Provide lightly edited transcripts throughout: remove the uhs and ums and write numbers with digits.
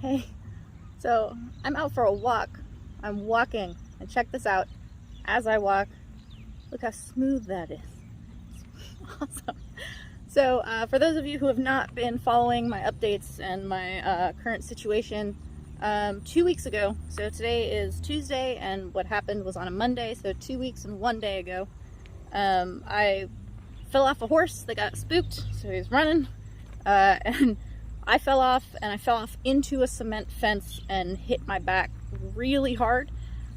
Hey, so I'm out for a walk. I'm walking, and check this out. As I walk, look how smooth that is. It's awesome. So for those of you who have not been following my updates and my current situation, 2 weeks ago, so today is Tuesday and what happened was on a Monday, so 2 weeks and 1 day ago, I fell off a horse that got spooked, so he was running, and I fell off into a cement fence and hit my back really hard.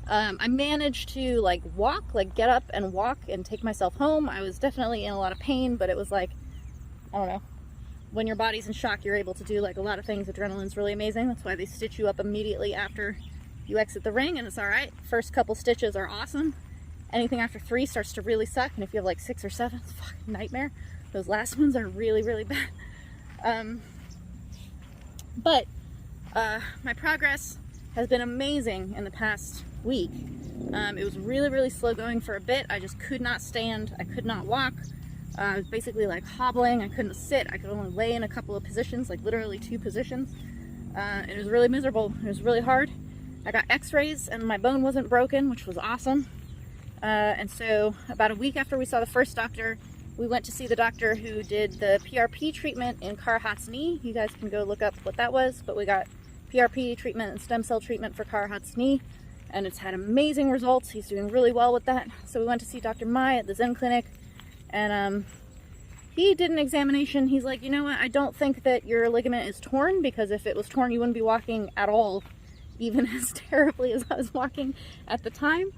I managed to get up and walk and take myself home. I was definitely in a lot of pain, but it was like, I don't know, when your body's in shock, you're able to do like a lot of things. Adrenaline's really amazing. That's why they stitch you up immediately after you exit the ring, and it's all right. First couple stitches are awesome. Anything after 3 starts to really suck, and if you have like 6 or 7, it's a fucking nightmare. Those last ones are really, really bad. But my progress has been amazing in the past week. It was really, really slow going for a bit. I just could not stand. I could not walk. I was basically like hobbling. I couldn't sit. I could only lay in a couple of positions, like literally 2 positions. It was really miserable. It was really hard. I got x-rays and my bone wasn't broken, which was awesome. And so about a week after we saw the first doctor, we went to see the doctor who did the PRP treatment in Carhat's knee. You guys can go look up what that was, but we got PRP treatment and stem cell treatment for Carhat's knee, and it's had amazing results. He's doing really well with that. So we went to see Dr. Mai at the Zen Clinic, and he did an examination. He's like, you know what, I don't think that your ligament is torn, because if it was torn, you wouldn't be walking at all, even as terribly as I was walking at the time,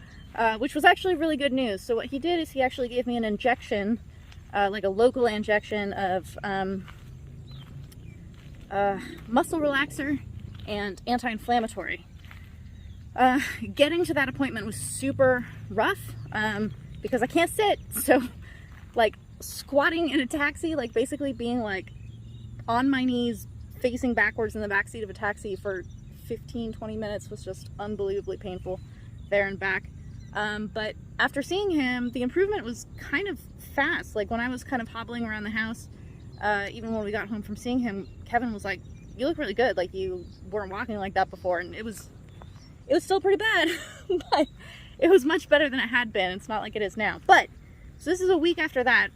which was actually really good news. So what he did is he actually gave me an injection, like a local injection of muscle relaxer and anti-inflammatory. Getting to that appointment was super rough because I can't sit, so like squatting in a taxi, like basically being like on my knees facing backwards in the backseat of a taxi for 15-20 minutes was just unbelievably painful there and back. But after seeing him, the improvement was kind of fast. Like when I was kind of hobbling around the house, even when we got home from seeing him, Kevin was like, you look really good, like you weren't walking like that before. And it was still pretty bad, but it was much better than it had been. It's not like it is now. But so this is a week after that,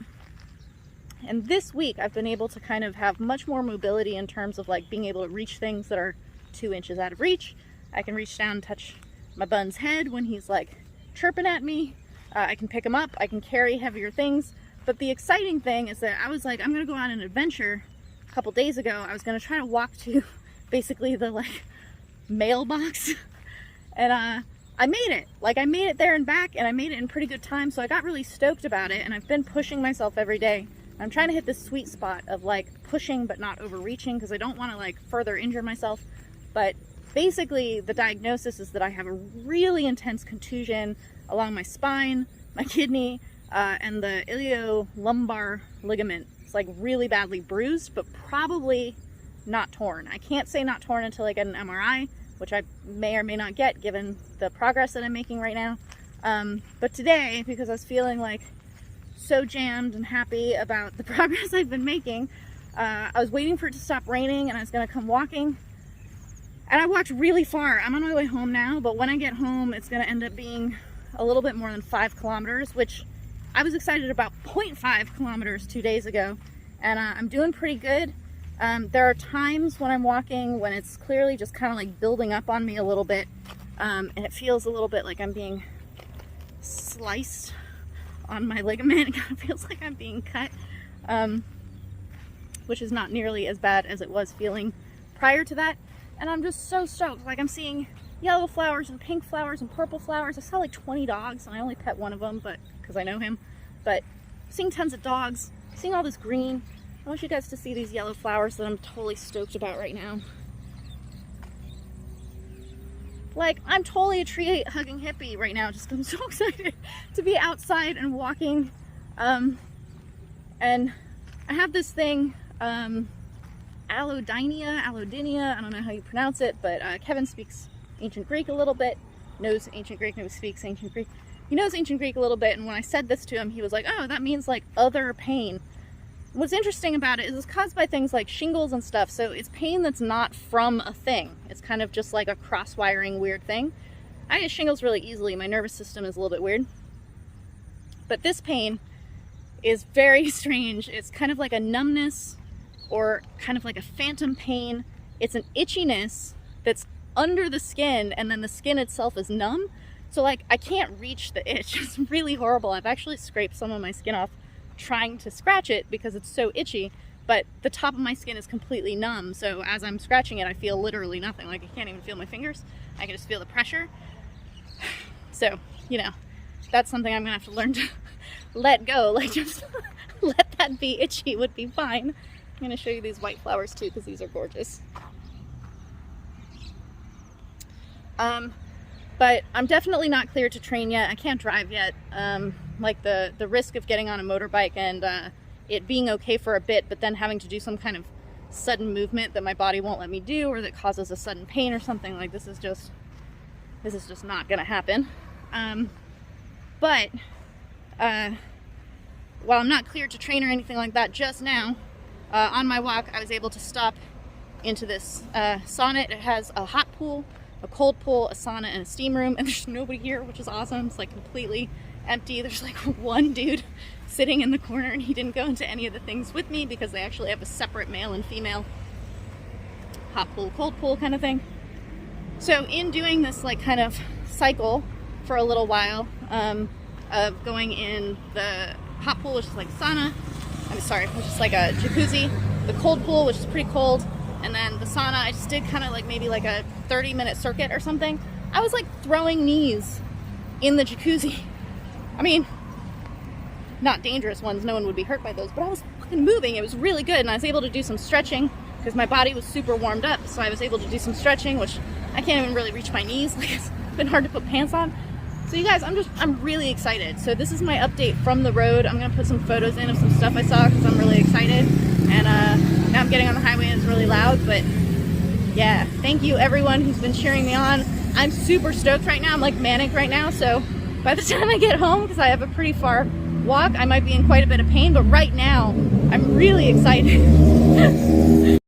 and this week I've been able to kind of have much more mobility in terms of like being able to reach things that are 2 inches out of reach. I can reach down and touch my bun's head when he's like chirping at me. I can pick him up. I can carry heavier things. But the exciting thing is that I was like, I'm gonna go on an adventure. A couple days ago, I was gonna try to walk to basically the like mailbox, and I made it. Like I made it there and back, and I made it in pretty good time. So I got really stoked about it, and I've been pushing myself every day. I'm trying to hit this sweet spot of like pushing but not overreaching, because I don't want to like further injure myself. But basically the diagnosis is that I have a really intense contusion along my spine, my kidney, and the iliolumbar ligament. It's like really badly bruised, but probably not torn. I can't say not torn until I get an MRI, which I may or may not get given the progress that I'm making right now. But today, because I was feeling like so jammed and happy about the progress I've been making, I was waiting for it to stop raining and I was gonna come walking. And I walked really far. I'm on my way home now, but when I get home, it's gonna end up being a little bit more than 5 kilometers, which I was excited about 0.5 kilometers 2 days ago, and I'm doing pretty good. There are times when I'm walking when it's clearly just kind of like building up on me a little bit, and it feels a little bit like I'm being sliced on my ligament. It kind of feels like I'm being cut, which is not nearly as bad as it was feeling prior to that. And I'm just so stoked. Like I'm seeing yellow flowers and pink flowers and purple flowers. I saw like 20 dogs, and I only pet one of them, but because I know him. But seeing tons of dogs, seeing all this green. I want you guys to see these yellow flowers that I'm totally stoked about right now. Like, I'm totally a tree hugging hippie right now, just 'cause I'm so excited to be outside and walking. And I have this thing, allodynia, I don't know how you pronounce it, but Kevin speaks ancient Greek a little bit, knows ancient Greek, speaks ancient Greek. He knows ancient Greek a little bit, and when I said this to him, he was like, oh, that means like other pain. what's interesting about it is it's caused by things like shingles and stuff, so it's pain that's not from a thing. It's kind of just like a cross-wiring weird thing. I get shingles really easily. My nervous system is a little bit weird. But this pain is very strange. It's kind of like a numbness or kind of like a phantom pain. It's an itchiness that's under the skin, and then the skin itself is numb. So like I can't reach the itch. It's really horrible. I've actually scraped some of my skin off trying to scratch it because it's so itchy, but the top of my skin is completely numb. So as I'm scratching it, I feel literally nothing. Like I can't even feel my fingers. I can just feel the pressure. So, you know, that's something I'm gonna have to learn to let go. Like just let that be itchy would be fine. I'm gonna show you these white flowers too, because these are gorgeous. But I'm definitely not cleared to train yet. I can't drive yet. Like the risk of getting on a motorbike and it being okay for a bit, but then having to do some kind of sudden movement that my body won't let me do, or that causes a sudden pain or something, like this is just not gonna happen. But while I'm not cleared to train or anything like that just now, on my walk I was able to stop into this sauna. It has a hot pool, a cold pool, a sauna, and a steam room, and there's nobody here, which is awesome. It's like completely empty. There's like one dude sitting in the corner, and he didn't go into any of the things with me because they actually have a separate male and female hot pool, cold pool kind of thing. So in doing this like kind of cycle for a little while, of going in the hot pool, which is like sauna, which is like a jacuzzi, the cold pool, which is pretty cold, and then the sauna, I just did kind of like maybe like a 30-minute circuit or something. I was like throwing knees in the jacuzzi. I mean, not dangerous ones, no one would be hurt by those, but I was fucking moving. It was really good, and I was able to do some stretching because my body was super warmed up, so I was able to do some stretching, which I can't even really reach my knees. Like, it's been hard to put pants on. So you guys, I'm really excited. So this is my update from the road. I'm gonna put some photos in of some stuff I saw because I'm really excited. And now I'm getting on the highway and it's really loud, but yeah, thank you everyone who's been cheering me on. I'm super stoked right now. I'm like manic right now, so by the time I get home, because I have a pretty far walk, I might be in quite a bit of pain, but right now I'm really excited.